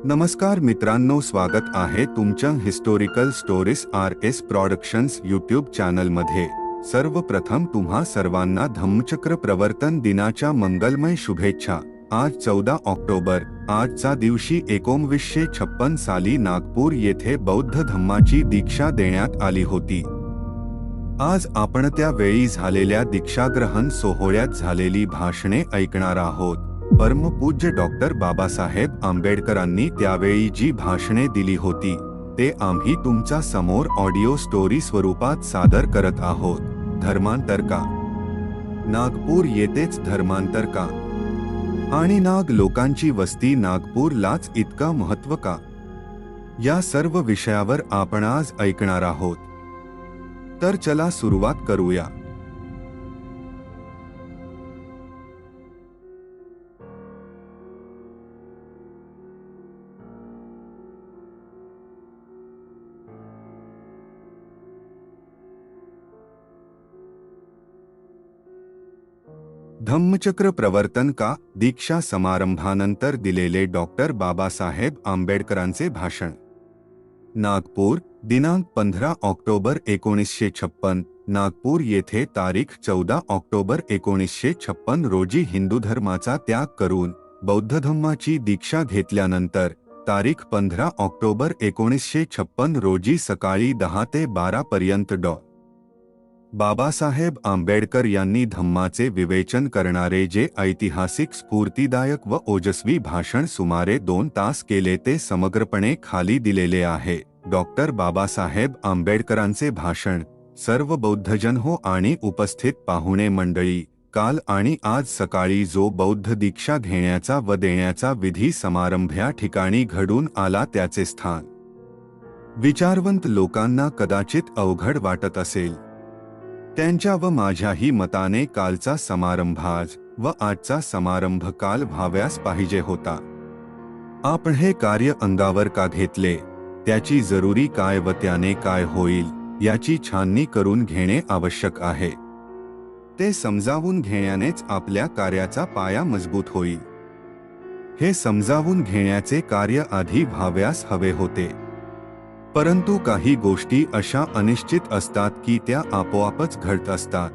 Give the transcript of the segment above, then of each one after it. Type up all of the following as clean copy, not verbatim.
नमस्कार मित्रांनो, स्वागत आहे तुमच्या historical stories RS productions YouTube चॅनलमध्ये। सर्वप्रथम तुम्हा सर्वांना धम्मचक्र प्रवर्तन दिनाच्या मंगलमय शुभेच्छा। आज 14 ऑक्टोबर, आजचा दिवशी 1956 साली नागपूर येथे बौद्ध धम्माची दीक्षा देण्यात आली होती। आज आपण त्या वेळी झालेल्या दीक्षाग्रहण सोहळ्यात झालेली भाषणे ऐकणार आहोत। परमपूज्य डॉक्टर बाबासाहेब आंबेडकरांनी त्यावेळी जी भाषणे दिली होती ते आम्ही तुमच्या समोर ऑडिओ स्टोरी स्वरूपात सादर करत आहोत। धर्मांतर का? नागपूर येथेच धर्मांतर का? आणि नाग लोकांची वस्ती नागपूरलाच इतका महत्त्व का? या सर्व विषयावर आपण आज ऐकणार आहोत। तर चला सुरुवात करूया। धम्मचक्र प्रवर्तन का? दीक्षा समारंभानंतर दिलेले डॉक्टर बाबासाहेब आंबेडकरांचे भाषण। नागपूर, दिनांक 15 ऑक्टोबर 1956। नागपूर येथे तारीख 14 ऑक्टोबर 1956 रोजी हिंदू धर्माचा त्याग करून बौद्ध धम्माची दीक्षा घेतल्यानंतर तारीख 15 ऑक्टोबर 1956 रोजी सकाळी 10 ते 12 पर्यंत डॉ. बाबासाहेब आंबेडकर यांनी धम्माचे विवेचन करणारे जे ऐतिहासिक, स्फूर्तिदायक व ओजस्वी भाषण सुमारे 2 तास केले ते समग्रपणे खाली दिलेले आहे। डॉक्टर बाबासाहेब आंबेडकरांचे भाषण। सर्व बौद्धजन हो आणि उपस्थित पाहुणे मंडळी, काल आणि आज सकाळी जो बौद्ध दीक्षा घेण्याचा व देण्याचा विधी समारंभ या ठिकाणी घडून आला त्याचे स्थान विचारवंत लोकांना कदाचित अवघड वाटत असेल। त्यांच्या व माझ्याही मताने कालचा समारंभ आज व आजचा समारंभ काल व्हाव्यास पाहिजे होता। आपण हे कार्य अंगावर का घेतले, त्याची जरुरी काय व त्याने काय होईल याची छाननी करून घेणे आवश्यक आहे। ते समजावून घेण्यानेच आपल्या कार्याचा पाया मजबूत होईल। हे समजावून घेण्याचे कार्य आधी व्हाव्यास हवे होते, परंतु काही गोष्टी अशा अनिश्चित असतात की त्या आपोआपच घडत असतात।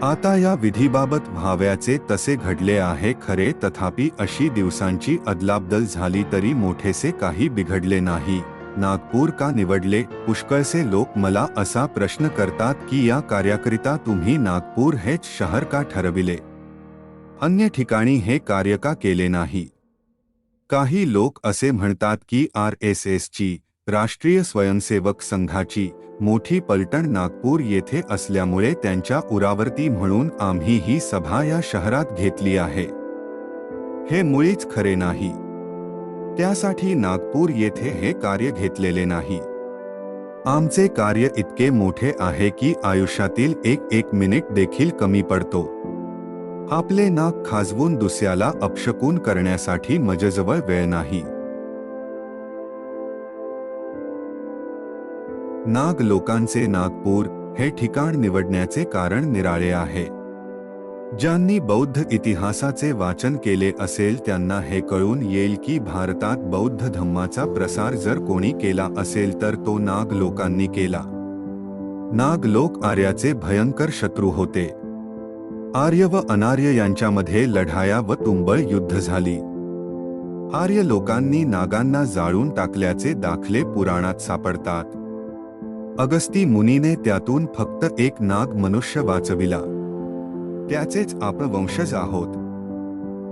आता या विधीबाबत व्हाव्याचे तसे घडले आहे खरे, तथापि अशी दिवसांची अदलाबदल झाली तरी मोठेसे काही बिघडले नाही। नागपूर का निवडले? पुष्कळसे लोक मला असा प्रश्न करतात की या कार्याकरिता तुम्ही नागपूर हेच शहर का ठरविले, अन्य ठिकाणी हे कार्य का केले नाही? काही लोक असे म्हणतात की RSSची, राष्ट्रीय स्वयंसेवक संघाची मोठी पलटण नागपूर येथे असल्यामुळे त्यांच्या उरावर्ती म्हणून आम्ही ही सभा या शहरात घेतली आहे। हे मुळीच खरे नाही। त्यासाठी नागपूर येथे हे कार्य घेतलेले नाही। आमचे कार्य इतके मोठे आहे की आयुष्यातील एक मिनिट देखील कमी पडतो। आपले नाक खाजवून दुसऱ्याला अपशकुन करण्यासाठी माझ्याजवळ वेळ नाही। नाग लोकांचे नागपूर हे ठिकाण निवडण्याचे कारण निराळे आहे। ज्यांनी बौद्ध इतिहासाचे वाचन केले असेल त्यांना हे कळून येईल की भारतात बौद्ध धम्माचा प्रसार जर कोणी केला असेल तर तो नाग लोकांनी केला। नाग लोक आर्याचे भयंकर शत्रू होते। आर्य व अनार्य यांच्यामध्ये लढाया व तुंबळ युद्ध झाली। आर्य लोकांनी नागांना जाळून टाकल्याचे दाखले पुराणात सापडतात। अगस्ती मुनीने त्यातून फक्त एक नाग मनुष्य वाचविला, त्याचेच आपण वंशज आहोत।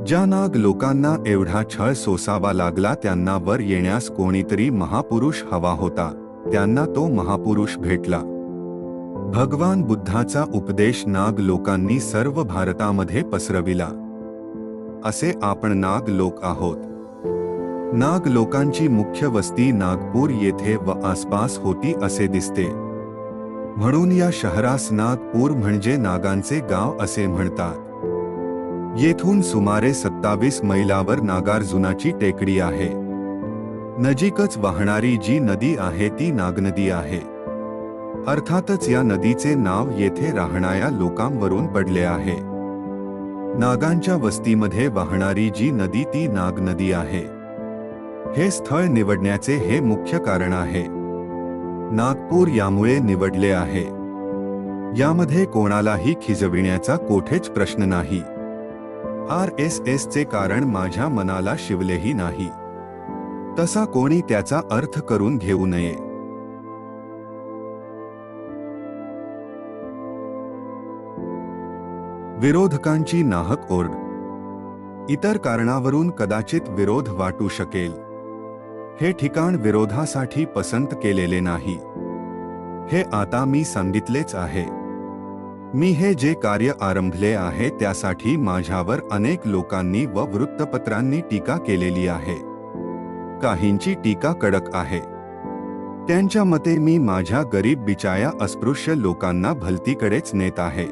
ज्या नाग लोकांना एवढा छळ सोसावा लागला त्यांना वर येण्यास कोणीतरी महापुरुष हवा होता, त्यांना तो महापुरुष भेटला। भगवान बुद्धाचा उपदेश नाग लोकांनी सर्व भारतामध्ये पसरविला। असे आपण नाग लोक आहोत। नाग लोकांची मुख्य वस्ती नागपूर येथे व आसपास होती असे दिसते, म्हणून या शहरास नागपूर म्हणजे नागांचे गाव असे म्हणतात। येथून सुमारे 27 मैलावर नागार्जुनाची टेकडी आहे। नजीकच वाहणारी जी नदी आहे ती नागनदी आहे। अर्थातच या नदीचे नाव येथे राहणाऱ्या लोकांवरून पडले आहे। नागांच्या वस्तीमध्ये वाहणारी जी नदी ती नाग नदी आहे। हे स्थळ निवडण्याचे हे मुख्य कारण आहे. नागपूर यामुळे निवडले आहे. यामध्ये कोणालाही खिजविण्याचा कोठेच प्रश्न नाही. RSS चे कारण माझ्या मनाला शिवलेही नाही. तसा कोणी त्याचा अर्थ करून घेऊ नये. विरोधकांची नाहक ओरड. इतर कारणावरून कदाचित विरोध वाटू शकेल. हे ठिकाण विरोधासाठी पसंत केलेले नाही. हे आता मी सांगितलेच आहे. मी हे जे कार्य आरंभले आहे त्यासाठी माझ्यावर अनेक लोकांनी व वृत्तपत्रांनी टीका केलेली आहे. काहींची टीका कडक आहे. त्यांच्या मते मी माझ्या गरीब बिचाया अस्पृश्य लोकांना भलतीकडेच नेत आहे.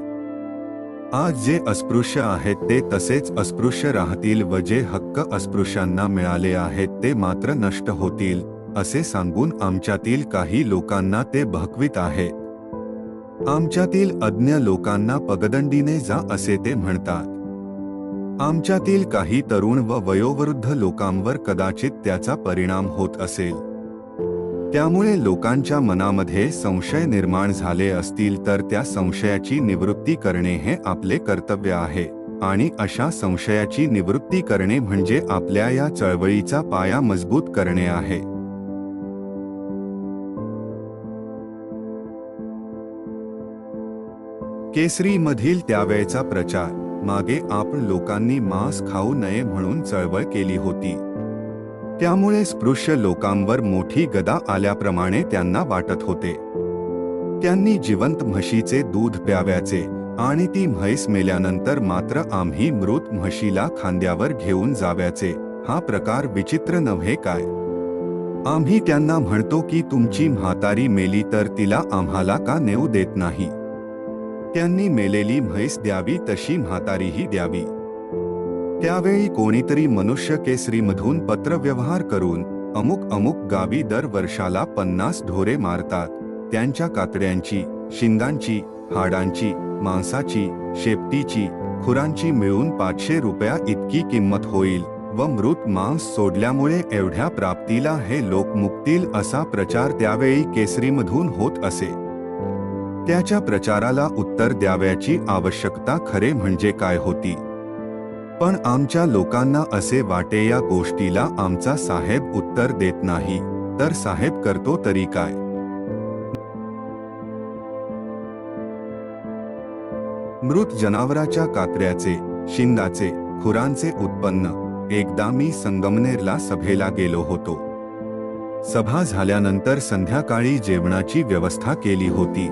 आज जे अस्पृश्य आहेत ते तसेच अस्पृश्य राहतील व जे हक्क अस्पृश्यांना मिळाले आहेत ते मात्र नष्ट होतील असे सांगून आमच्यातील काही लोकांना ते बहकवित आहेत. आमच्यातील अज्ञ लोकांना पगदंडीने जा असे ते म्हणतात. आमच्यातील काही तरुण व वयोवृद्ध लोकांवर कदाचित त्याचा परिणाम होत असेल. त्यामुळे लोकांच्या मनामध्ये संशय निर्माण झाले असतील तर त्या संशयाची निवृत्ती करणे हे आपले कर्तव्य आहे आणि अशा संशयाची निवृत्ती करणे म्हणजे आपल्या या चळवळीचा पाया मजबूत करणे आहे. केसरीमधील त्यावेळचा प्रचार. मागे आपण लोकांनी मांस खाऊ नये म्हणून चळवळ केली होती. त्यामुळे स्पृश्य लोकांवर मोठी गदा आल्याप्रमाणे त्यांना वाटत होते. त्यांनी जिवंत म्हशीचे दूध प्याव्याचे आणि ती म्हैस मेल्यानंतर मात्र आम्ही मृत म्हशीला खांद्यावर घेऊन जाव्याचे. हा प्रकार विचित्र नव्हे काय? आम्ही त्यांना म्हणतो की तुमची म्हातारी मेली तर तिला आम्हाला का नेऊ देत नाही? त्यांनी मेलेली म्हैस द्यावी तशी म्हातारीही द्यावी. त्यावेळी कोणीतरी मनुष्य केसरीमधून पत्रव्यवहार करून अमुक गावी दर वर्षाला 50 ढोरे मारतात. त्यांच्या कातड्यांची, शिंगांची, हाडांची, मांसाची, शेपटीची, खुरांची मिळून 500 रुपया इतकी किंमत होईल व मृत मांस सोडल्यामुळे एवढ्या प्राप्तीला हे लोक मुक्तील असा प्रचार त्यावेळी केसरीमधून होत असे. त्याच्या प्रचाराला उत्तर द्यावयाची आवश्यकता खरे म्हणजे काय होती? पण आमच्या लोकांना असे वाटे या गोष्टीला आमचा साहेब उत्तर देत नाही तर साहेब करतो तरी काय? मृत जनावराच्या कातऱ्याचे, शिंगाचे, खुरांचे उत्पन्न. एकदा मी संगमनेरला सभेला गेलो होतो. सभा झाल्यानंतर संध्याकाळी जेवणाची व्यवस्था केली होती.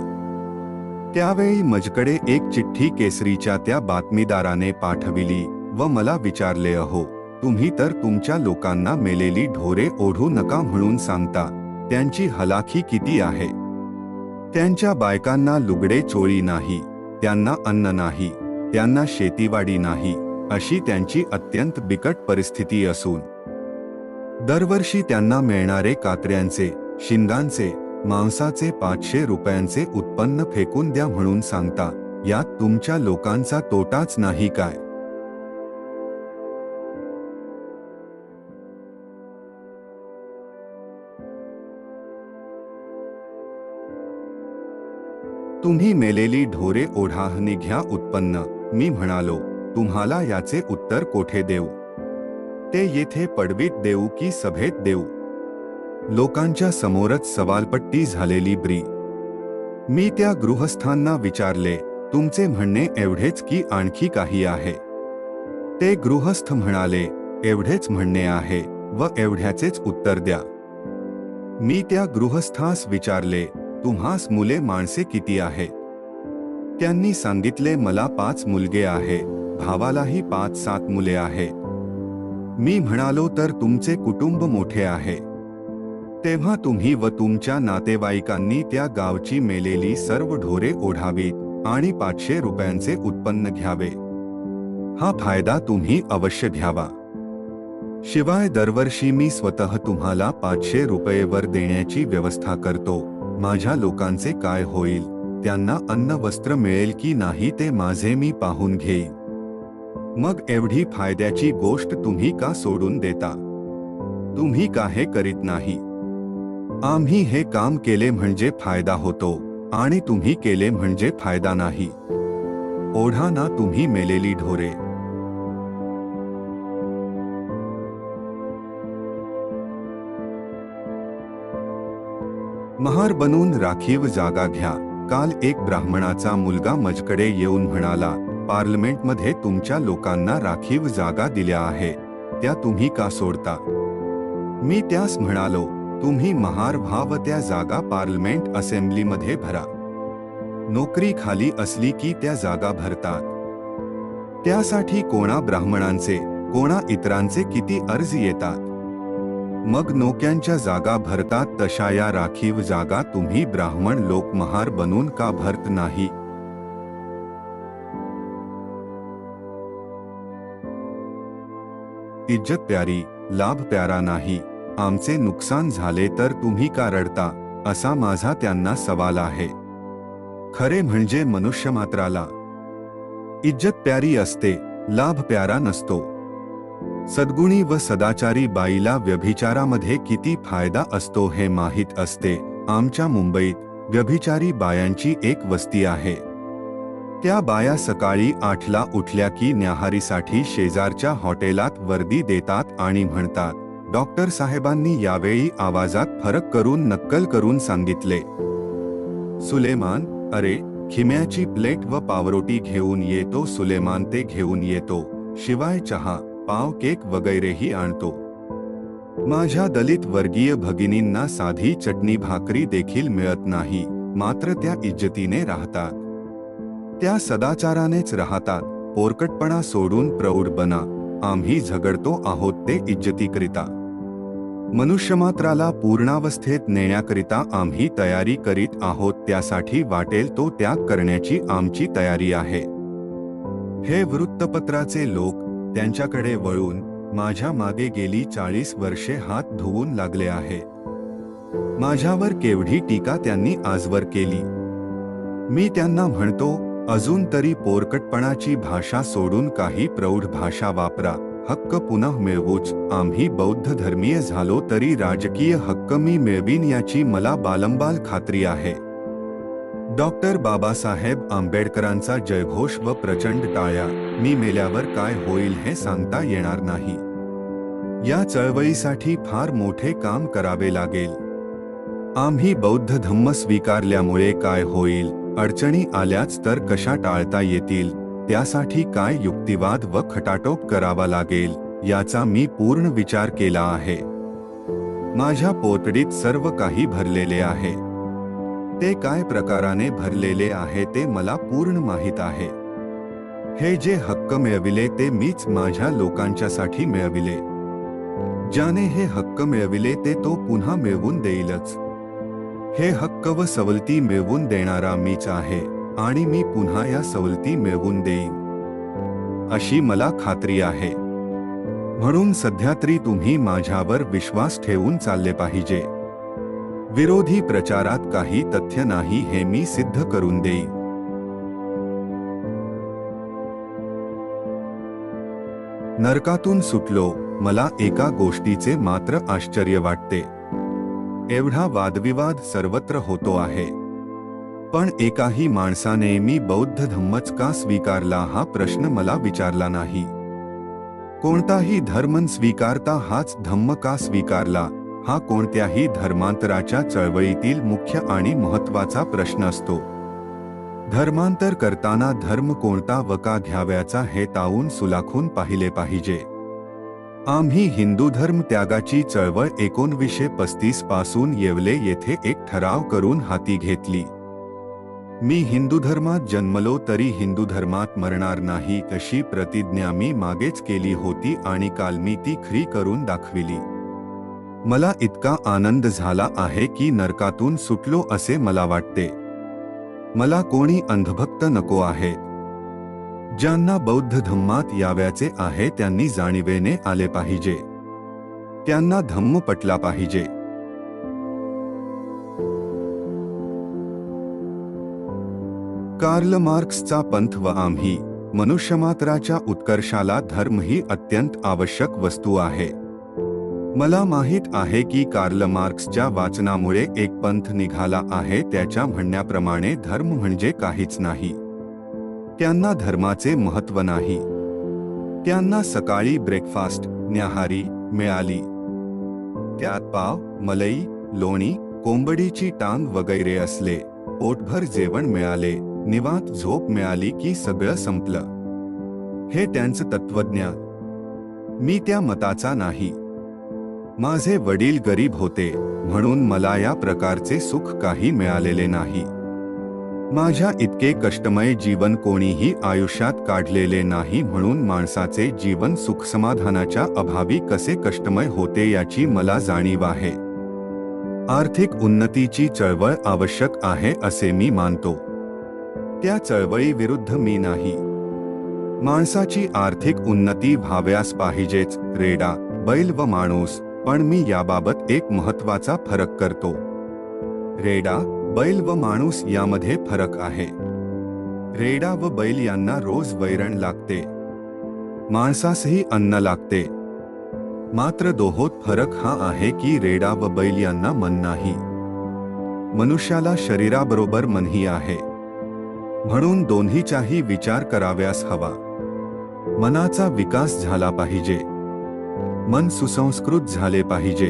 त्यावेळी माझ्याकडे एक चिठ्ठी केसरीच्या त्या बातमीदाराने पाठविली व मला विचारले, अहो तुम्ही तर तुमच्या लोकांना मेलेली ढोरे ओढू नका म्हणून सांगता. त्यांची हलाखी किती आहे. त्यांच्या बायकांना लुगडे चोळी नाही, त्यांना अन्न नाही, त्यांना शेतीवाडी नाही, अशी त्यांची अत्यंत बिकट परिस्थिती असून दरवर्षी त्यांना मिळणारे कातऱ्यांचे, शिंगांचे, मांसाचे 500 रुपयांचे उत्पन्न फेकून द्या म्हणून सांगता. यात तुमच्या लोकांचा तोटाच नाही काय? तुम्ही मेलेली ढोरे ओढा आणि घ्या उत्पन्न. मी म्हणालो, तुम्हाला याचे उत्तर कोठे देऊ? ते येथे पडवीत देऊ की सभेत देऊ? लोकांच्या समोरच सवालपट्टी झालेली ब्री. मी त्या गृहस्थांना विचारले, तुमचे म्हणणे एवढेच की आणखी काही आहे? ते गृहस्थ म्हणाले, एवढेच म्हणणे आहे व एवढ्याचेच उत्तर द्या. मी त्या गृहस्थास विचारले, तुम्हास मुले माणसे किती आहेत? त्यांनी सांगितले, मला 5 मुलगे आहे, भावालाही 5-7 मुले आहेत. मी म्हणालो, तर तुमचे कुटुंब मोठे आहे. तेव्हा तुम्ही व तुमच्या नातेवाईकांनी त्या गावची मेलेली सर्व ढोरे ओढावीत आणि 500 रुपयांचे उत्पन्न घ्यावे. हा फायदा तुम्ही अवश्य घ्यावा. शिवाय दरवर्षी मी स्वतः तुम्हाला 500 रुपये वर देण्याची व्यवस्था करतो. माझ्या लोकांचे काय होईल? त्यांना अन्न वस्त्र मिळेल की नाही ते माझे मी पाहून घेईन. मग एवढी फायद्याची गोष्ट तुम्ही का सोडून देता? तुम्ही का हे करीत नाही? आम्ही हे काम केले म्हणजे फायदा होतो आणि तुम्ही केले म्हणजे फायदा नाही. ओढा ना तुम्ही मेलेली ढोरे. महार बनून राखीव जागा घ्या. काल एक ब्राह्मणाचा मुलगा माझ्याकडे येऊन म्हणाला, पार्लमेंटमध्ये तुमच्या लोकांना राखीव जागा दिल्या आहे, त्या तुम्ही का सोडता? मी त्यास म्हणालो, तुम्ही महार व्हा व त्या जागा पार्लमेंट असेंब्लीमध्ये भरा. नोकरी खाली असली की त्या जागा भरतात. त्यासाठी कोणा ब्राह्मणांचे कोणा इतरांचे किती अर्ज येतात. मग नोक्यांच्या जागा भरतात तशा या राखीव जागा तुम्ही ब्राह्मण लोक महार बनून का भरत नाही? इज्जत प्यारी, लाभ प्यारा नाही. आमचे नुकसान झाले तर तुम्ही का रडता, असा माझा त्यांना सवाल आहे. खरे म्हणजे मनुष्यमात्राला इज्जत प्यारी असते, लाभ प्यारा नसतो. सद्गुणी व सदाचारी बाईला व्यभिचारामध्ये किती फायदा असतो हे माहीत असते. आमच्या मुंबईत व्यभिचारी बायांची एक वस्ती आहे. त्या बाया सकाळी 8ला उठल्या की न्याहारीसाठी शेजारच्या हॉटेलात वर्दी देतात आणि म्हणतात, डॉक्टर साहेबांनी यावेळी आवाजात फरक करून नक्कल करून सांगितले, सुलेमान, अरे खिम्याची प्लेट व पावरोटी घेऊन येतो. सुलेमान ते घेऊन येतो, शिवाय चहा, पाव, केक वगैरेही आणतो. माझ्या दलित वर्गीय भगिनींना साधी चटणी भाकरी देखील मिळत नाही, मात्र त्या इज्जतीने राहतात. त्या सदाचारानेच राहतात. पोरकटपणा सोडून प्रौढ बना. आम्ही झगडतो आहोत ते इज्जतीकरिता. मनुष्यमात्राला पूर्णावस्थेत नेण्याकरिता आम्ही तयारी करीत आहोत. त्यासाठी वाटेल तो त्याग करण्याची आमची तयारी आहे. हे वृत्तपत्राचे लोक त्यांच्याकडे वळून माझ्या मागे गेली 40 वर्षे हात धुवून लागले आहे. माझ्यावर केवढी टीका त्यांनी आजवर केली. मी त्यांना म्हणतो, अजून तरी पोरकटपणाची भाषा सोडून काही प्रौढ भाषा वापरा. हक्क पुन्हा मिळवूच. आम्ही बौद्ध धर्मीय झालो तरी राजकीय हक्क मी मिळवीन याची मला बालंबाल खात्री आहे. डॉक्टर बाबासाहेब आंबेडकरांचा जयघोष व प्रचंड टाळ्या. मी मेल्यावर काय होईल हे सांगता येणार नाही. या चळवळीसाठी फार मोठे काम करावे लागेल. आम्ही बौद्ध धम्म स्वीकारल्यामुळे काय होईल, अडचणी आल्याच तर कशा टाळता येतील, त्यासाठी काय युक्तिवाद व खटाटोप करावा लागेल, याचा मी पूर्ण विचार केला आहे. माझ्या पोतडीत सर्व काही भरलेले आहे. ते काय प्रकाराने भरलेले आहे ते मला पूर्ण माहीत आहे. हे जे हक्क मिळविले ते मीच माझ्या लोकांच्यासाठी मिळविले. ज्याने हे हक्क मिळविले ते तो पुन्हा मिळवून देईलच. हे हक्क व सवलती मिळवून देणारा मीच आहे आणि मी पुन्हा या सवलती मिळवून देईन, अशी मला खात्री आहे. म्हणून सध्या तरी तुम्ही माझ्यावर विश्वास ठेवून चालले पाहिजे. विरोधी प्रचारात काही तथ्य नाही हे मी सिद्ध करून देईन. नरकातून सुटलो. मला एका गोष्टीचे मात्र आश्चर्य वाटते. एवढा वादविवाद सर्वत्र होतो आहे, पण एकाही माणसाने मी बौद्ध धम्मच का स्वीकारला हा प्रश्न मला विचारला नाही. कोणताही धर्म स्वीकारता हाच धम्म का स्वीकारला, हा कोणत्याही धर्मांतराच्या चळवळीतील मुख्य आणि महत्त्वाचा प्रश्न असतो. धर्मांतर करताना धर्म कोणता व का घ्यावयाचा हे तावून सुलाखून पाहिले पाहिजे. आम्ही हिंदू धर्म त्यागाची चळवळ 1935 पासून येवले येथे एक ठराव करून हाती घेतली. मी हिंदू धर्मात जन्मलो तरी हिंदू धर्मात मरणार नाही अशी प्रतिज्ञा मी मागेच केली होती आणि काल मी ती खरी करून दाखविली. मला इतका आनंद झाला आहे की नरकातून सुटलो असे मला वाटते. मला कोणी अंधभक्त नको आहे. ज्यांना बौद्ध धम्मात यावयाचे आहे त्यांनी जाणीवेने आले पाहिजे. त्यांना धम्म पटला पाहिजे. कार्ल मार्क्सचा पंथ व आम्ही, मनुष्यमात्राच्या उत्कर्षाला धर्म ही अत्यंत आवश्यक वस्तू आहे. मला माहीत आहे की कार्ल मार्क्सच्या वाचनामुळे एक पंथ निघाला आहे. त्याच्या म्हणण्याप्रमाणे धर्म म्हणजे काहीच नाही. त्यांना धर्माचे महत्त्व नाही. त्यांना सकाळी ब्रेकफास्ट न्याहारी मिळाली. त्यात पाव, मलई, लोणी, कोंबडीची टांग वगैरे असले, पोटभर जेवण मिळाले, निवांत झोप मिळाली की सगळं संपलं. हे त्यांचं तत्त्वज्ञान. मी त्या मताचा नाही. माझे वडील गरीब होते म्हणून मला या प्रकारचे सुख काही मिळालेले नाही. माझ्या इतके कष्टमय जीवन कोणीही आयुष्यात काढलेले नाही, म्हणून माणसाचे जीवन सुखसमाधानाच्या अभावी कसे कष्टमय होते याची मला जाणीव आहे. आर्थिक उन्नतीची चळवळ आवश्यक आहे असे मी मानतो. त्या चळवळीविरुद्ध मी नाही. माणसाची आर्थिक उन्नती व्हाव्यास पाहिजेच, रेडा, बैल व माणूस. पण मी याबाबत एक महत्त्वाचा फरक करतो. रेडा, बैल व माणूस यामध्ये फरक आहे. रेडा व बैल यांना रोज वैरण लागते, माणसासही अन्न लागते. मात्र दोहोत फरक हा आहे की रेडा व बैल यांना मन नाही. मनुष्याला शरीराबरोबर मनही आहे, म्हणून दोन्हीचाही विचार कराव्यास हवा. मनाचा विकास झाला पाहिजे, मन सुसंस्कृत झाले पाहिजे.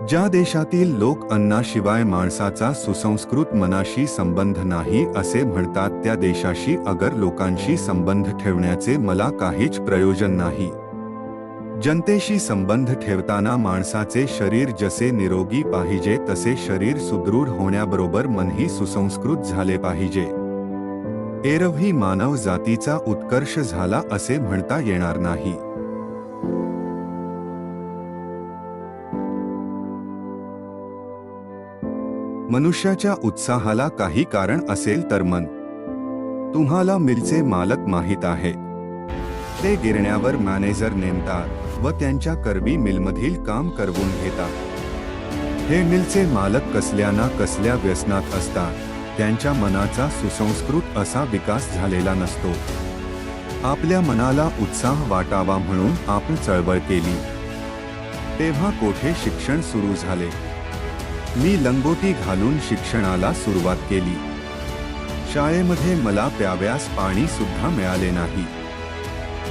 ज्या देशातील लोक अन्नाशिवाय माणसाचा सुसंस्कृत मनाशी संबंध नाही असे म्हणतात, त्या देशाशी अगर लोकांशी संबंध ठेवण्याचे मला काहीच प्रयोजन नाही. जनतेशी संबंध ठेवताना माणसाचे शरीर जसे निरोगी पाहिजे तसे शरीर सुदृढ होण्याबरोबर मनही सुसंस्कृत झाले पाहिजे. एरवी मानव जातीचा उत्कर्ष झाला असे म्हणता येणार नाही. मनुष्याच्या उत्साहाला काही कारण असेल तर मन. तुम्हाला मिलचे मालक माहीत आहे. ते गिरण्यावर मॅनेजर नेमतात व त्यांच्या करवी मिलमधील काम करवून घेतात. हे मिलचे मालक कसल्या ना कसल्या व्यसनात असतात. त्यांच्या मनाचा सुसंस्कृत असा विकास झालेला नसतो. आपल्या मनाला उत्साह वाटावा म्हणून आपण चळवळ केली. तेव्हा कोठे शिक्षण सुरू झाले. मी लंगोटी घालून शिक्षणाला सुरुवात केली. शाळेमध्ये मला प्याव्यास पाणी सुद्धा मिळाले नाही.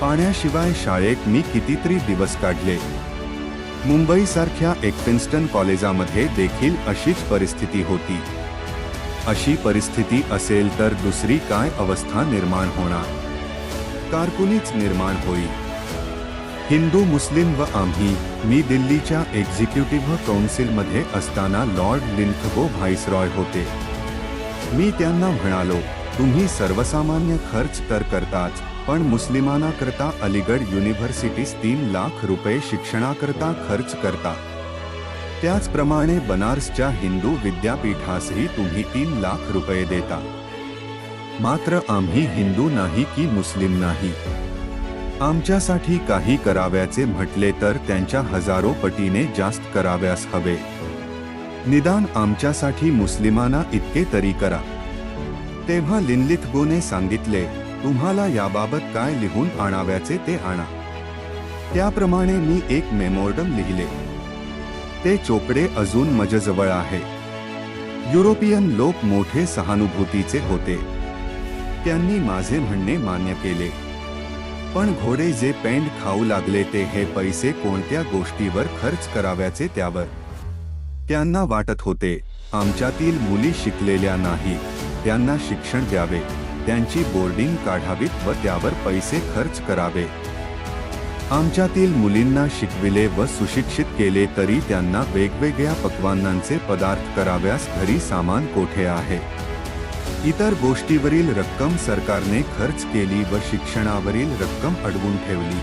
पाण्याशिवाय शाळेत मी कितीतरी दिवस काढले. मुंबईसारख्या एक्टिन्स्टन कॉलेजामध्ये देखील अशीच परिस्थिती होती. अशी परिस्थिती असेल तर दुसरी काय अवस्था निर्माण होणार. कारकुनीच निर्माण होईल. हिंदू मुस्लिम व आम्ही. मी दिल्लीच्या एक्झिक्युटिव्ह काउन्सिलमध्ये असताना लॉर्ड लिंथगो व्हाईसरॉय होते. मी त्यांना म्हणालो, तुम्ही सर्वसामान्य खर्च तर करताच, पण मुस्लिमांकरता अलीगड युनिव्हर्सिटीस 3 लाख रुपये शिक्षणाकरता खर्च करता. त्याचप्रमाणे बनारसच्या हिंदू विद्यापीठासही तुम्ही 3 लाख रुपये देता. मात्र आम्ही हिंदू नाही की मुस्लिम नाही. आमच्यासाठी काही कराव्याचे म्हटले तर त्यांच्या हजारो पटीने जास्त कराव्यास हवे. निदान आमच्यासाठी मुस्लिमांना इतके तरी करा. तेव्हा लिनलिथगोने सांगितले, तुम्हाला याबाबत काय लिहून आणाव्याचे ते आणा. त्याप्रमाणे मी एक मेमोरंडम लिहिले. ते चोपडे अजून माझ्याजवळ आहे. युरोपियन लोक मोठे सहानुभूतीचे होते. त्यांनी माझे म्हणणे मान्य केले. पण घोडे जे पेंड खाऊ लागले ते हे पैसे कोणत्या गोष्टीवर खर्च कराव्याचे त्यावर. त्यांना वाटत होते, आमच्यातील मुली शिकलेल्या नाहीत, त्यांना शिक्षण द्यावे, त्यांची बोर्डिंग काढावीत व त्यावर पैसे खर्च करावे. आमच्यातील मुलींना शिकविले व सुशिक्षित केले तरी त्यांना वेगवेगळ्या पक्वान्नांचे पदार्थ कराव्यास घरी सामान कोठे आहे. इतर गोष्टीवरील रक्कम सरकारने खर्च केली व शिक्षणावरील रक्कम अडवून ठेवली.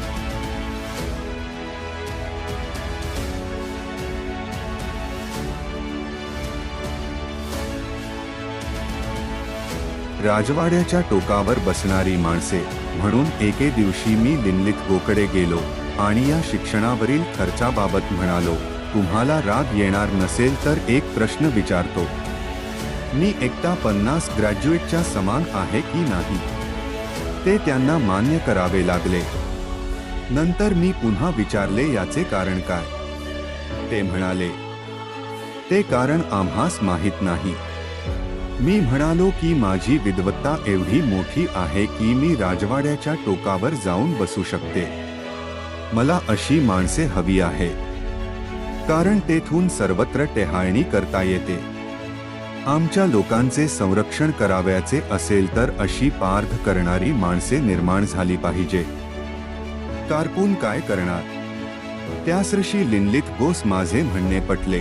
राजवाड्याच्या टोकावर बसणारी माणसे म्हणून एके दिवशी मी लिनलिथगोकडे गेलो आणि या शिक्षणावरील खर्चाबाबत म्हणालो, तुम्हाला राग येणार नसेल तर एक प्रश्न विचारतो. मी एकटा 50 ग्रॅज्युएटच्या समान आहे की नाही. ते त्यांना मान्य करावे लागले. नंतर मी पुन्हा विचारले, याचे कारण काय. ते म्हणाले, ते कारण आम्हास माहीत नाही. मी म्हणालो की माझी विद्वत्ता एवढी मोठी आहे की मी राजवाड्याच्या टोकावर जाऊन बसू शकते. मला अशी माणसे हवी आहे, कारण तेथून सर्वत्र टेहाळणी करता येते. आमच्या लोकांचे संरक्षण करावयाचे असेल तर अशी पार्ध करणारी माणसे निर्माण झाली पाहिजे. कारकून काय करणार? त्यासर्षी लिनलित गोस माझे म्हणणे पटले.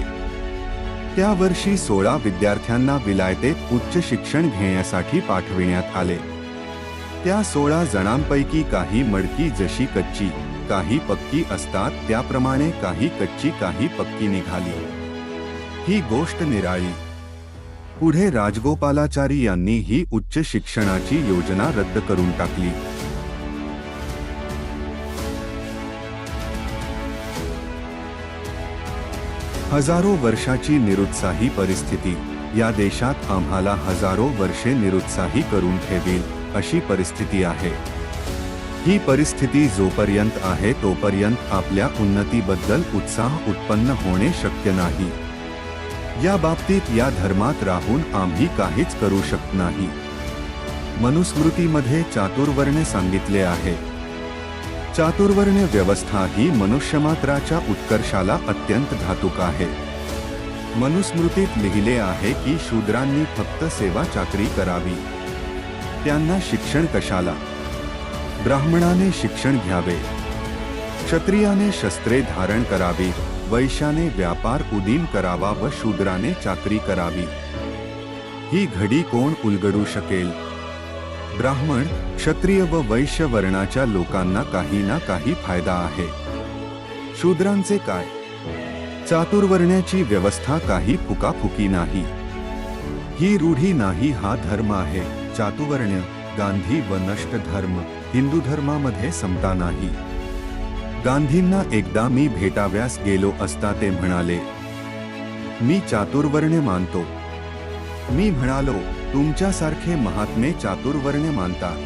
त्या वर्षी 16 विद्यार्थ्यांना विलायतेत उच्च शिक्षण घेण्यासाठी पाठविण्यात आले. त्या 16 जणांपैकी काही मडकी जशी कच्ची काही पक्की असतात त्याप्रमाणे काही कच्ची काही पक्की निघाली. ही गोष्ट निराळी. पुढे राजगोपालाचारी यांनी ही उच्च शिक्षणाची योजना रद्द करून टाकली. हजारो वर्षाची निरुत्साही परिस्थिती या देशात आम्हाला हजारो वर्षे निरुत्साही करून ठेवील अशी परिस्थिती आहे. ही परिस्थिती जोपर्यंत आहे तोपर्यंत आपल्या उन्नतीबद्दल उत्साह उत्पन्न होणे शक्य नाही. या बाबतीत या धर्मात राहून आम्ही काहीच करू शकत नाही. मनुस्मृतीमध्ये चातुर्वर्ण्य सांगितले आहे. चातुर्वर्ण्य व्यवस्था ही मनुष्यमात्राच्या उत्कर्षाला अत्यंत घातक आहे. मनुस्मृतीत लिहिले आहे की शूद्रांनी फक्त सेवा चाकरी करावी. त्यांना शिक्षण कशाला? ब्राह्मणाने शिक्षण घ्यावे, क्षत्रियाने शस्त्रे धारण करावी, वैश्याने व्यापार उदीम करावा व शूद्राने चाकरी करावी. ही घडी कोण उलगडू शकेल? ब्राह्मण, क्षत्रिय व वैश्य वर्णाच्या लोकांना काही ना काही फायदा आहे. शूद्रांचे काय? चातुर्वर्ण्याची व्यवस्था काही फुकाफुकी नाही. ही रूढी नाही, हा धर्म आहे. चातुर्वर्ण्य, गांधी व नष्ट धर्म. हिंदू धर्मामध्ये समता नाही. गांधींना एकदा मी भेटाव्यास गेलो असता ते म्हणाले, मी चातुर्वर्ण्य मानतो. मी म्हणालो, तुमच्यासारखे महात्मे चातुर्वर्ण्य मानतात,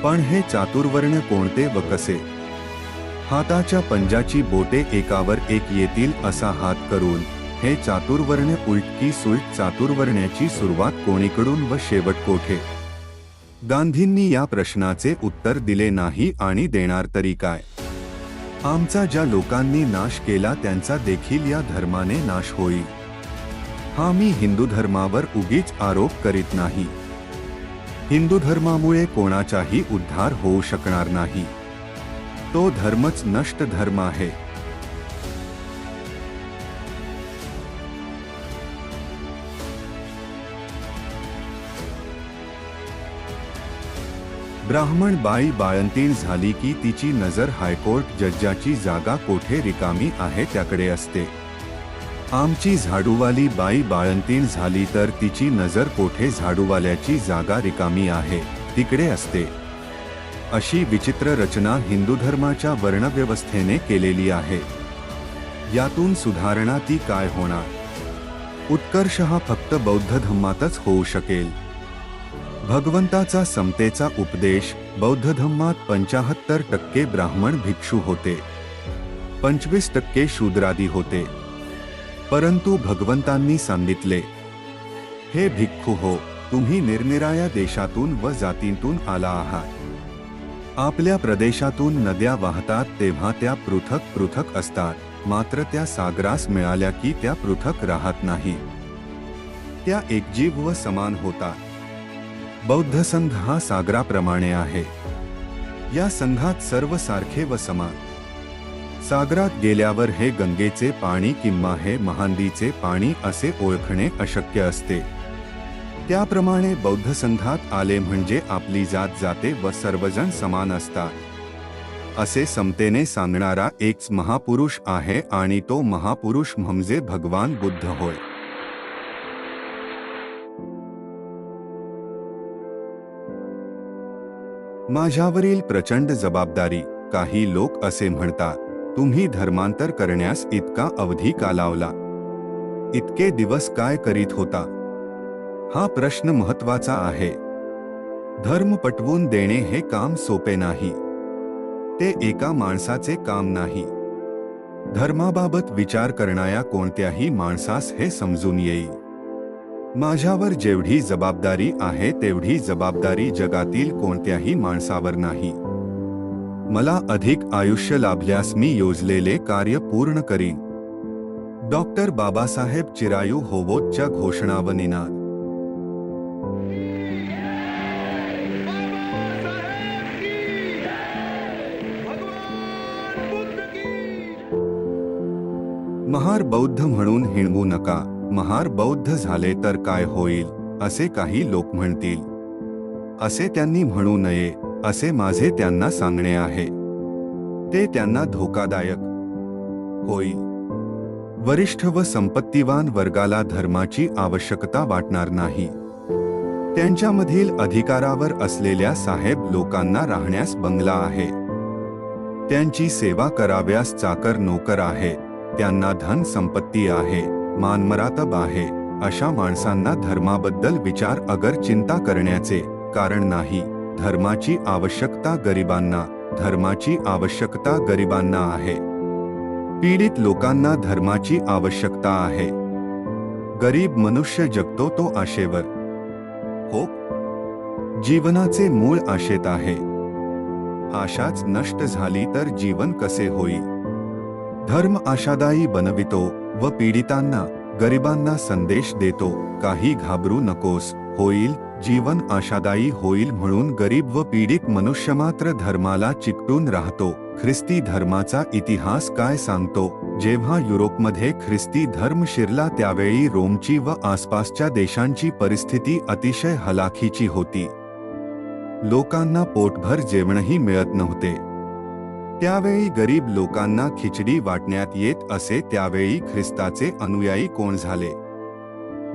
पण हे चातुर्वर्ण्य कोणते व कसे? हाताच्या पंजाची बोटे एकावर एक येतील असा हात करून हे चातुर्वर्ण्य उलट की सुलट? चातुर्वर्ण्याची सुरुवात कोणीकडून व शेवट कोठे? गांधींनी या प्रश्नाचे उत्तर दिले नाही आणि देणार तरी काय? आमचा ज्या लोकांनी नाश केला त्यांचा देखील या धर्माने नाश होईल. हा मी हिंदू धर्मावर उगीच आरोप करीत नाही. हिंदू धर्मामुळे कोणाचाही उद्धार होऊ शकणार नाही. तो धर्मच नष्ट धर्म आहे. ब्राह्मण बाई बाळंतीण झाली की तिची नजर हायकोर्ट जज्जाची जागा कोठे रिकामी आहे त्याकडे असते. आमची झाडूवाली बाई बाळंतीण झाली तर तिची नजर कोठे झाडूवाल्याची जागा रिकामी आहे तिकडे असते. अशी विचित्र रचना हिंदू धर्माच्या वर्णव्यवस्थेने केलेली आहे. यातून सुधारणा ती काय होणार? उत्कर्ष हा फक्त बौद्ध धम्मातच होऊ शकेल. भगवंताचा समतेचा उपदेश बौद्ध धम्मात 75% ब्राह्मण भिक्षू होते, 25% शूद्रादी होते. परंतु भगवंतांनी सांगितले, हे भिक्खू हो, तुम्ही निरनिराळ्या देशातून व जातींतून आला आहात. आपल्या प्रदेशातून नद्या वाहतात तेव्हा त्या पृथक पृथक असतात, मात्र त्या सागरास मिळाल्या की त्या पृथक राहत नाही. त्या एकजीव व समान होतात. बौद्ध संघ हा सागराप्रमाणे आहे. या संघात सर्व सारखे व समान. सागरात गेल्यावर हे गंगेचे पाणी किंवा हे महानदीचे पाणी असे ओळखणे अशक्य असते. त्याप्रमाणे बौद्ध संघात आले म्हणजे आपली जात जाते व सर्वजण समान असतात, असे समतेने सांगणारा एकच महापुरुष आहे आणि तो महापुरुष म्हणजे भगवान बुद्ध होय. माझ्यावरील प्रचंड जबाबदारी. काही लोक असे म्हणतात, तुम्ही धर्मांतर करण्यास इतका अवधी का लावला? इतके दिवस काय करीत होता? हा प्रश्न महत्त्वाचा आहे. धर्म पटवून देणे हे काम सोपे नाही. ते एका माणसाचे काम नाही. धर्माबाबत विचार करणाऱ्या कोणत्याही माणसास हे समजून येईल. माझ्यावर जेवढी जबाबदारी आहे तेवढी जबाबदारी जगातील कोणत्याही माणसावर नाही. मला अधिक आयुष्य लाभल्यास मी योजलेले कार्य पूर्ण करीन. डॉक्टर बाबासाहेब चिरायू होवोच्या घोषणा व निनाद. महार बौद्ध म्हणून हिणवू नका. महार बौद्ध झाले तर काय होईल असे काही लोक म्हणतील. असे त्यांनी म्हणू नये असे माझे त्यांना सांगणे आहे. ते त्यांना धोकादायक होईल. वरिष्ठ व संपत्तीवान वर्गाला धर्माची आवश्यकता वाटणार नाही. त्यांच्यामधील अधिकारावर असलेल्या साहेब लोकांना राहण्यास बंगला आहे. त्यांची सेवा कराव्यास चाकर नोकर आहे. त्यांना धन संपत्ती आहे, मानमरातब आहे. अशा माणसांना धर्माबद्दल विचार अगर चिंता करण्याचे कारण नाही. धर्माची आवश्यकता गरिबांना आहे. पीडित लोकांना धर्माची आवश्यकता आहे. गरीब मनुष्य जगतो तो आशेवर. हो, जीवनाचे मूळ आशेत आहे. आशाच नष्ट झाली तर जीवन कसे होईल. धर्म आशादायी बनवितो व पीडितांना, गरिबांना संदेश देतो, काही घाबरू नकोस, होईल जीवन आशादायी होईल. म्हणून गरीब व पीडित मनुष्य मात्र धर्माला चिकटून राहतो. ख्रिस्ती धर्माचा इतिहास काय सांगतो. जेव्हा युरोपमध्ये ख्रिस्ती धर्म शिरला त्यावेळी रोमची व आसपासच्या देशांची परिस्थिती अतिशय हलाखीची होती. लोकांना पोटभर जेवणही मिळत नव्हते. त्यावेळी गरीब लोकांना खिचडी वाटण्यात येत असे. त्यावेळी ख्रिस्ताचे अनुयायी कोण झाले?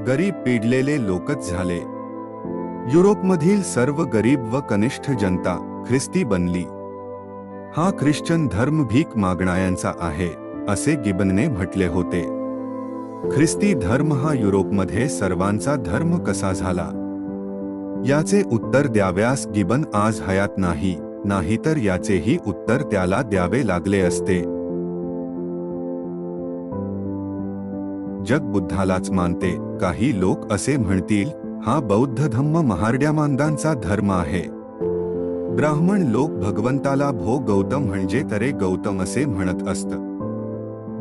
गरीब पिडलेले लोकच झाले. युरोपमधील सर्व गरीब व कनिष्ठ जनता ख्रिस्ती बनली. हा ख्रिश्चन धर्म भीक मागणाऱ्यांचा आहे असे गिबनने म्हटले होते. ख्रिस्ती धर्म हा युरोपमध्ये सर्वांचा धर्म कसा झाला याचे उत्तर द्याव्यास गिबन आज हयात नाही, नाहीतर याचेही उत्तर त्याला द्यावे लागले असते. जग बुद्धालाच मानते. काही लोक असे म्हणतील, हा बौद्ध धम्म महारड्यामांगांचा धर्म आहे. ब्राह्मण लोक भगवंताला भो गौतम म्हणजे तरे गौतम असे म्हणत असत.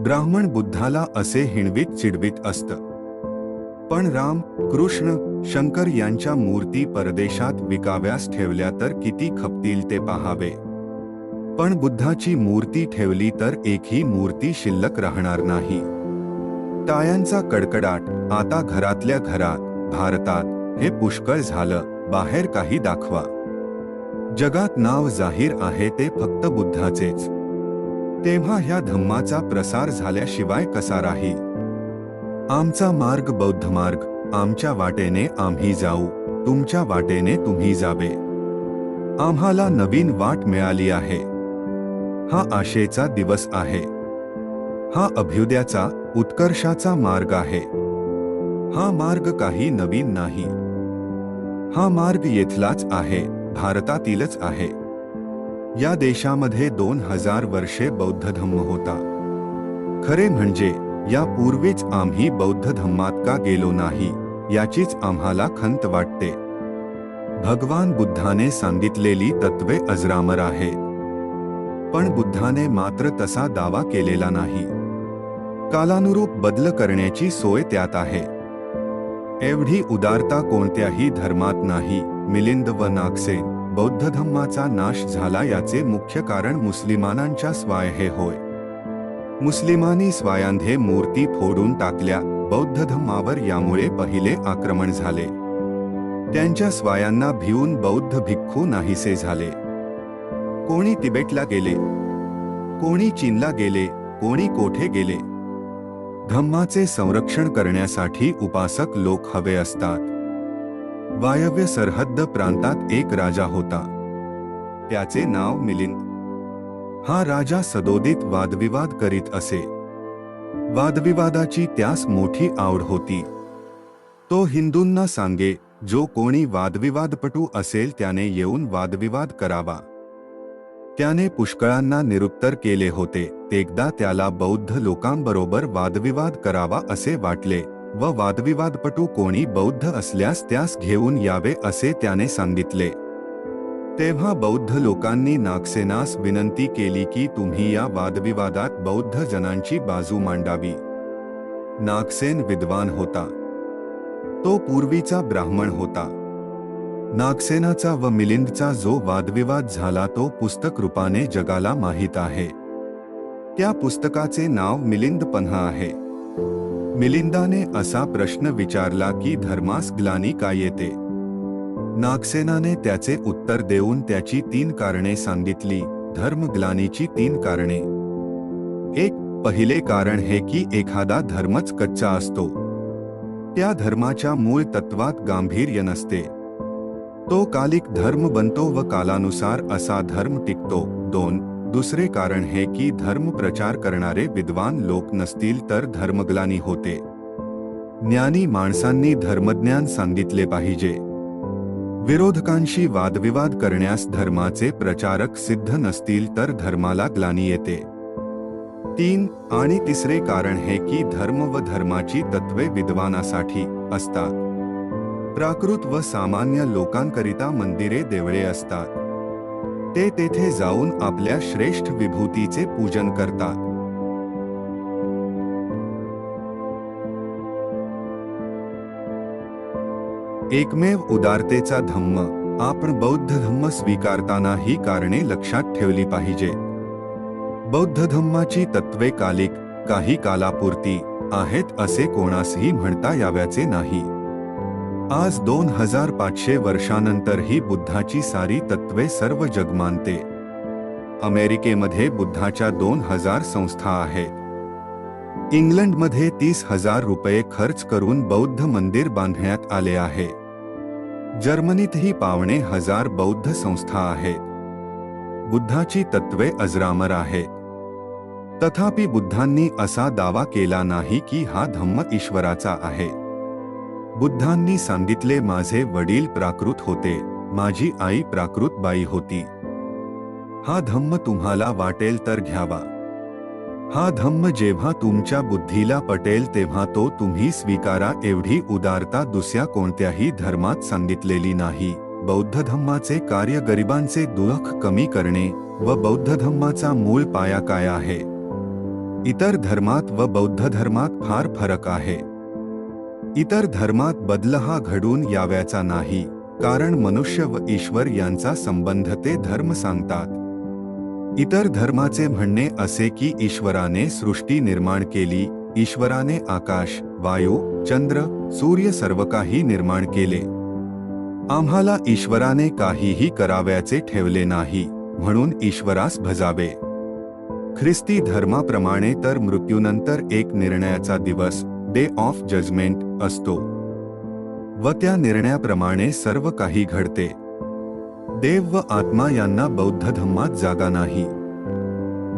ब्राह्मण बुद्धाला असे हिणवीत चिडवीत असत. पण राम, कृष्ण, शंकर यांच्या मूर्ती परदेशात विकाव्यास ठेवल्या तर किती खपतील ते पाहावे. पण बुद्धाची मूर्ती ठेवली तर एकही मूर्ती शिल्लक राहणार नाही. टाळ्यांचा कडकडाट आता घरातल्या घरात. भारतात हे पुष्कळ झालं. बाहेर काही दाखवा. जगात नाव जाहीर आहे ते फक्त बुद्धाचेच. तेव्हा ह्या धम्माचा प्रसार झाल्याशिवाय कसा राहील? आमचा मार्ग बौद्ध मार्ग. आमच्या वाटेने आम्ही जाऊ, तुमच्या वाटेने तुम्ही जावे. आम्हाला नवीन वाट मिळाली आहे. हा आशेचा दिवस आहे. हा अभ्युदयाचा, उत्कर्षाचा मार्ग आहे. हा मार्ग काही नवीन नाही. हा मार्ग येथलाच आहे, भारतातीलच आहे. या देशामध्ये 2000 वर्षे बौद्ध धम्म होता. खरे म्हणजे यापूर्वीच आम्ही बौद्ध धम्मात का गेलो नाही याचीच आम्हाला खंत वाटते. भगवान बुद्धाने सांगितलेली तत्वे अजरामर आहेत. पण बुद्धाने मात्र तसा दावा केलेला नाही. कालानुरूप बदल करण्याची सोय त्यात आहे. एवढी उदारता कोणत्याही धर्मात नाही. मिलिंद व नागसेन, बौद्ध धम्माचा नाश झाला याचे मुख्य कारण मुस्लिमानांच्या स्वाय होय. मुस्लिमांनी स्वायांधे मूर्ती फोडून टाकल्या. बौद्ध धम्मावर यामुळे पहिले आक्रमण झाले. त्यांच्या स्वायांना भिवून बौद्ध भिक्खू नाहीसे झाले. कोणी तिबेटला गेले, कोणी चीनला गेले, कोणी कोठे गेले. धम्माचे संरक्षण करण्यासाठी उपासक लोक हवे असतात. वायव्य सरहद्द प्रांतात एक राजा होता. त्याचे नाव मिलिंद. हा राजा सदोदित वादविवाद करीत असे. वादविवादाची त्यास मोठी आवड होती. तो हिंदूंना सांगे, जो कोणी वादविवादपटू असेल त्याने येऊन वादविवाद करावा. त्याने पुष्कळांना निरुत्तर केले होते. एकदा त्याला बौद्ध लोकांबरोबर वादविवाद करावा असे वाटले व वादविवादपटू कोणी बौद्ध असल्यास त्यास घेऊन यावे असे त्याने सांगितले. तेव्हा बौद्ध लोकांनी नागसेनास विनंती केली की तुम्ही या वादविवादात बौद्ध जनांची बाजू मांडावी. नागसेन विद्वान होता. तो पूर्वीचा ब्राह्मण होता. नागसेनाचा व मिलिंदचा जो वादविवाद झाला तो पुस्तक रूपाने जगाला माहीत आहे. त्या पुस्तकाचे नाव मिलिंद पन्हा आहे. मिलिंदाने असा प्रश्न विचारला की धर्मास ग्लानी का येते. नागसेनाने त्याचे उत्तर देऊन त्याची 3 कारणे सांगितली. धर्मग्लानीची 3 कारणे. 1. पहिले कारण हे की एखादा धर्मच कच्चा असतो. त्या धर्माच्या मूळ तत्वात गांभीर्य नसते. तो कालिक धर्म बनतो व कालानुसार असा धर्म टिकतो. 2. दुसरे कारण हे की धर्म प्रचार करणारे विद्वान लोक नसतील तर धर्मग्लानी होते. ज्ञानी माणसांनी धर्मज्ञान सांगितले पाहिजे. विरोधकांशी वादविवाद करण्यास धर्माचे प्रचारक सिद्ध नसतील तर धर्माला ग्लानी येते. 3. आणि तिसरे कारण हे की धर्म व धर्माची तत्वे विद्वानासाठी असतात. प्राकृत व सामान्य लोकांकरिता मंदिरे देवळे असतात. ते तेथे जाऊन आपल्या श्रेष्ठ विभूतीचे पूजन करतात. एकमेव उदारतेचा धम्म. आपण बौद्ध धम्म स्वीकारताना ही कारणे लक्षात ठेवली पाहिजे. बौद्ध धम्माची तत्वे कालिक, काही कालापुरती आहेत असे कोणासही म्हणता याव्याचे नाही. आज 2500 वर्षानंतरही बुद्धाची सारी तत्वे सर्व जग मानते. अमेरिकेमध्ये बुद्धाच्या 2000 संस्था आहेत. इंग्लंडमध्ये 30,000 रुपये खर्च करून बौद्ध मंदिर बांधण्यात आले आहे. जर्मनीतही पावणे 1000 बौद्ध संस्था आहेत. बुद्धाची तत्वे अजरामर आहेत. तथापि बुद्धांनी असा दावा केला नाही की हा धम्म ईश्वराचा आहे. बुद्धांनी सांगितले माझे वडील प्राकृत होते, माझी आई प्राकृत बाई होती. हा धम्म तुम्हाला वाटेल तर घ्यावा. हा धम्म जेव्हा तुमच्या बुद्धीला पटेल तेव्हा तो तुम्ही स्वीकारा. एवढी उदारता दुसऱ्या कोणत्याही धर्मात सांगितलेली नाही. बौद्ध धम्माचे कार्य गरिबांचे दुःख कमी करणे व बौद्ध धम्माचा मूळ पाया काय आहे. इतर धर्मात व बौद्ध धर्मात फार फरक आहे. इतर धर्मात बदल हा घडून याव्याचा नाही, कारण मनुष्य व ईश्वर यांचा संबंध ते धर्म सांगतात. इतर धर्माचे म्हणणे असे की ईश्वराने सृष्टी निर्माण केली, ईश्वराने आकाश, वायू, चंद्र, सूर्य सर्व काही निर्माण केले. आम्हाला ईश्वराने काहीही करावयाचे ठेवले नाही, म्हणून ईश्वरास भजावे. ख्रिस्ती धर्माप्रमाणे तर मृत्यूनंतर एक निर्णयाचा दिवस, डे ऑफ जजमेंट असतो व त्या निर्णयाप्रमाणे सर्व काही घडते. देव व आत्मा यांना बौद्ध धम्मात जागा नाही.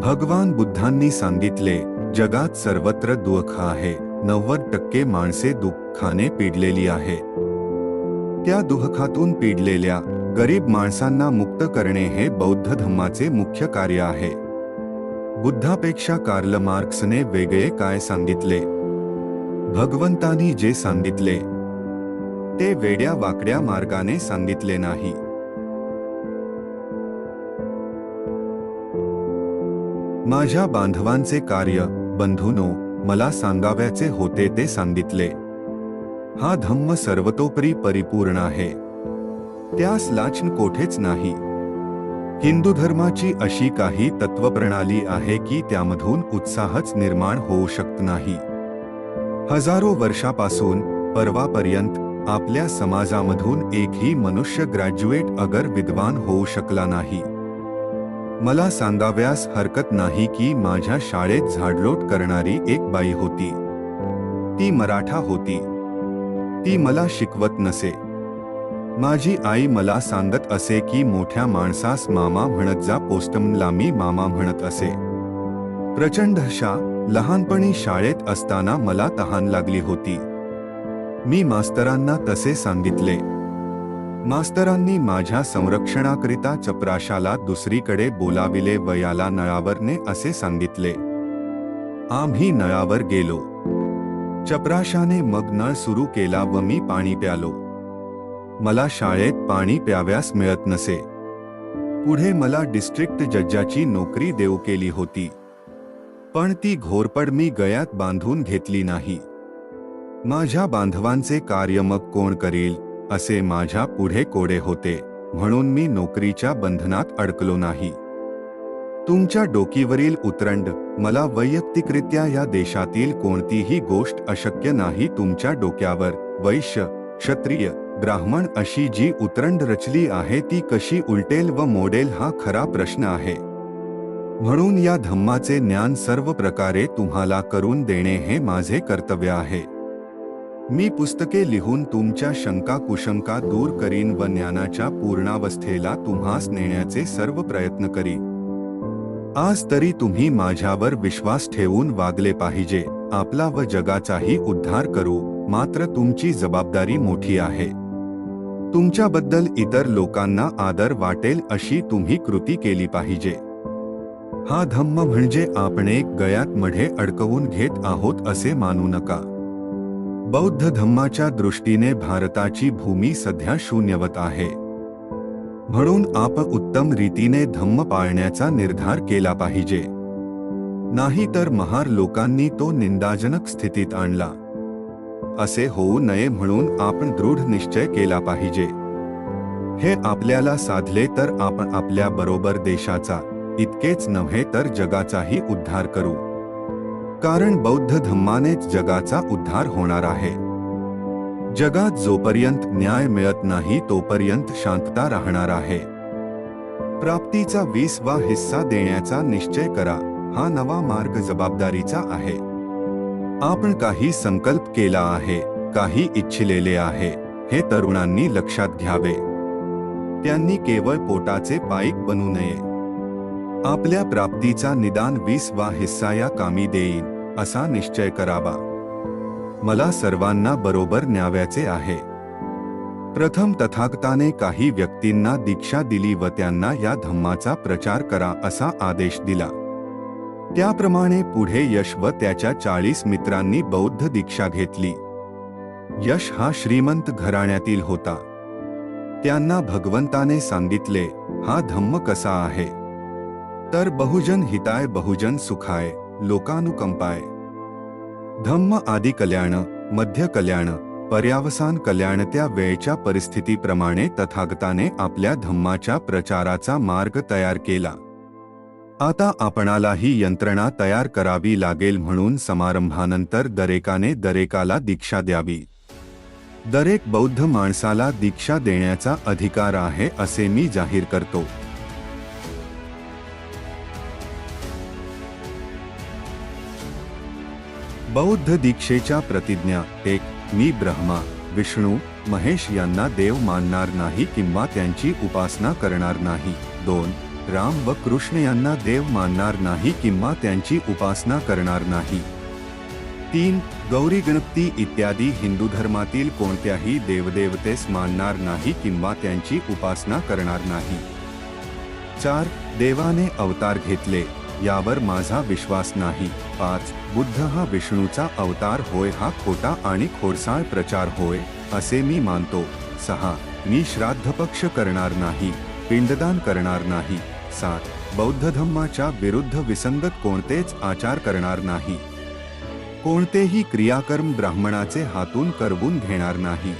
भगवान बुद्धांनी सांगितले जगात सर्वत्र दुःख आहे. 90% माणसे दुःखाने पीडलेली आहेत. त्या दुःखातून पीडलेल्या गरीब माणसांना मुक्त करणे हे बौद्ध धम्माचे मुख्य कार्य आहे. बुद्धापेक्षा कार्ल मार्क्सने वेगळे काय सांगितले. भगवंतानी जे सांगितले ते वेड्या वाकड्या मार्गाने सांगितले नाही. माझ्या बांधवांचे कार्य, बंधूनो, मला सांगावयाचे होते ते सांगितले. हा धम्म सर्वतोपरी परिपूर्ण आहे. त्यास लाचन कोठेच नाही. हिंदू धर्माची अशी काही तत्वप्रणाली आहे की त्यामधून उत्साहच निर्माण होऊ शकत नाही. हजारो वर्षापासून परवापर्यंत आपल्या समाजामधून एकही मनुष्य ग्रॅज्युएट अगर विद्वान होऊ शकला नाही. मला सांगाव्यास हरकत नाही की माझ्या शाळेत झाडलोट करणारी एक बाई होती. ती मराठा होती. ती मला शिकवत नसे. माझी आई मला सांगत असे की मोठ्या माणसास मामा म्हणत जा. पोस्टमनला मी मामा म्हणत असे. प्रचंड लहानपणी शाळेत असताना मला तहान लागली होती. मी मास्तरांना तसे सांगितले. मास्तरांनी माझ्या संरक्षणाकरिता चपराशाला दुसरीकडे बोलाविले व याला नळावरने असे सांगितले. आम्ही नळावर गेलो. चपराशाने मग नळ सुरू केला व मी पाणी प्यालो. मला शाळेत पाणी प्याव्यास मिळत नसे. पुढे मला डिस्ट्रिक्ट जजाची नोकरी देऊ केली होती, पण ती घोरपड मी गळ्यात बांधून घेतली नाही. माझ्या बांधवांचे कार्य मग कोण करील असे माझ्या पुढे कोडे होते, म्हणून मी नोकरीच्या बंधनात अडकलो नाही. तुमच्या डोकीवरील उतरंड, मला वैयक्तिकरित्या या देशातील कोणतीही गोष्ट अशक्य नाही. तुमच्या डोक्यावर वैश्य, क्षत्रिय, ब्राह्मण अशी जी उतरंड रचली आहे ती कशी उलटेल व मोडेल हा खरा प्रश्न आहे. म्हणून या धम्माचे ज्ञान सर्व प्रकारे तुम्हाला करून देणे हे माझे कर्तव्य आहे. मी पुस्तके लिहून तुमच्या शंका कुशंका दूर करीन व ज्ञानाच्या पूर्णावस्थेला तुम्हास नेण्याचे सर्व प्रयत्न करीन. आज तरी तुम्ही माझ्यावर विश्वास ठेवून वागले पाहिजे. आपला व जगाचाही उद्धार करू, मात्र तुमची जबाबदारी मोठी आहे. तुमच्याबद्दल इतर लोकांना आदर वाटेल अशी तुम्ही कृती केली पाहिजे. हा धम्म म्हणजे आपण एक गळ्यात मढे अडकवून घेत आहोत असे मानू नका. बौद्ध धम्माच्या दृष्टीने भारताची भूमी सध्या शून्यवत आहे. म्हणून आपण उत्तम रीतीने धम्म पाळण्याचा निर्धार केला पाहिजे. नाही तर महार लोकांनी तो निंदाजनक स्थितीत आणला. असे होऊ नये म्हणून आपण दृढ निश्चय केला पाहिजे. हे आपल्याला साधले तर आपण आपल्या बरोबर देशाचा इतकेच नव्हे तर जगाचाही उद्धार करू. कारण बौद्ध धम्मानेच जगाचा उद्धार होणार आहे. जगात जोपर्यंत न्याय मिळत नाही तोपर्यंत शांतता राहणार आहे. प्राप्तीचा 20वा हिस्सा देण्याचा निश्चय करा. हा नवा मार्ग जबाबदारीचा आहे. आपण काही संकल्प केला आहे, काही इच्छिलेले आहे, हे तरुणांनी लक्षात घ्यावे. त्यांनी केवळ पोटाचे पाईक बनू नये. आपल्या प्राप्तीचा निदान 20वा हिस्सा या कामी देईन असा निश्चय करावा. मला सर्वांना बरोबर न्याव्याचे आहे. प्रथम तथागताने काही व्यक्तींना दीक्षा दिली व त्यांना या धम्माचा प्रचार करा असा आदेश दिला. त्याप्रमाणे पुढे यश व त्याच्या 40 मित्रांनी बौद्ध दीक्षा घेतली. यश हा श्रीमंत घराण्यातील होता. त्यांना भगवंताने सांगितले, हा धम्म कसा आहे तर बहुजन हिताय बहुजन सुखाय लोकानुकंपाय. धम्म आदि कल्याण, मध्य कल्याण, पर्यावसान कल्याण. त्या वेळच्या परिस्थितीप्रमाणे तथागताने आपल्या धम्माच्या प्रचाराचा मार्ग तयार केला. आता आपणालाही यंत्रणा तयार करावी लागेल. म्हणून समारंभानंतर दरेकाला दीक्षा द्यावी. दरेक बौद्ध माणसाला दीक्षा देण्याचा अधिकार आहे असे मी जाहीर करतो. बौद्ध दीक्षेच्या प्रतिज्ञा. 1. मी ब्रह्मा, विष्णू, महेश यांना देव मानणार नाही किंवा त्यांची उपासना करणार नाही. 2. राम व कृष्ण यांना देव मानणार नाही किंवा त्यांची उपासना करणार नाही. 3. गौरी गणपती इत्यादी हिंदू धर्मातील कोणत्याही देवदेवतेस मानणार नाही किंवा त्यांची उपासना करणार नाही. 4. देवाने अवतार घेतले यावर माझा विश्वास नाही. 5. बुद्ध हा विष्णूचा अवतार होय हा खोटा आणि खोडसाळ प्रचार होय असे मी मानतो. 6. मी श्राद्धपक्ष करणार नाही, पिंडदान करणार नाही. 7. बौद्ध धम्माच्या विरुद्ध विसंगत कोणतेच आचार करणार नाही. कोणतेही क्रियाकर्म ब्राह्मणाचे हातून करवून घेणार नाही.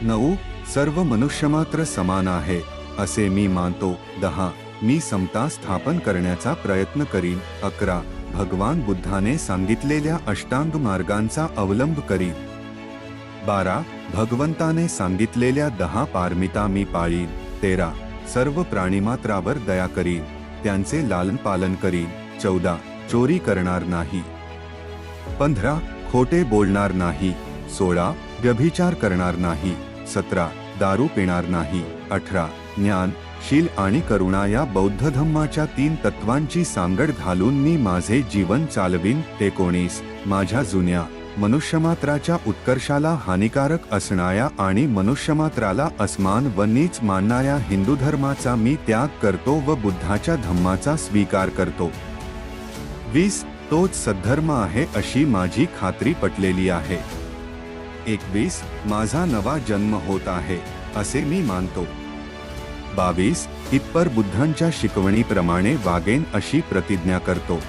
9. सर्व मनुष्यमात्र समान आहे असे मी मानतो. 10. मी समता स्थापन करण्याचा प्रयत्न करीन. 11. भगवान बुद्धाने सांगितलेल्या अष्टांग मार्गांचा अवलंब करीन. 12. भगवंताने सांगितलेल्या 10 पारमिता मी पाळीन. 13. सर्व प्राणीमात्रावर दया करीन, त्यांचे लालन पालन करीन. 14. चोरी करणार नाही. 15. खोटे बोलणार नाही. 16. व्यभिचार करणार नाही. 17. दारू पिणार नाही. 18. ज्ञान, शील आणि करुणा या बौद्ध धम्माच्या 3 तत्वांची सांगड घालून मी माझे जीवन चालवीन. 19. माझ्या जुन्या मनुष्यमात्राच्या उत्कर्षाला हानिकारक असणाऱ्या आणि मनुष्यमात्राला असमान व नीच मानणाऱ्या हिंदू धर्माचा मी त्याग करतो व बुद्धाच्या धम्माचा स्वीकार करतो. 20 तोच सद्धर्म आहे अशी माझी खात्री पटलेली आहे. 21 माझा नवा जन्म होत आहे असे मी मानतो. 22 इतपर बुद्धांच्या शिकवणीप्रमाणे वागेन अशी प्रतिज्ञा करतो.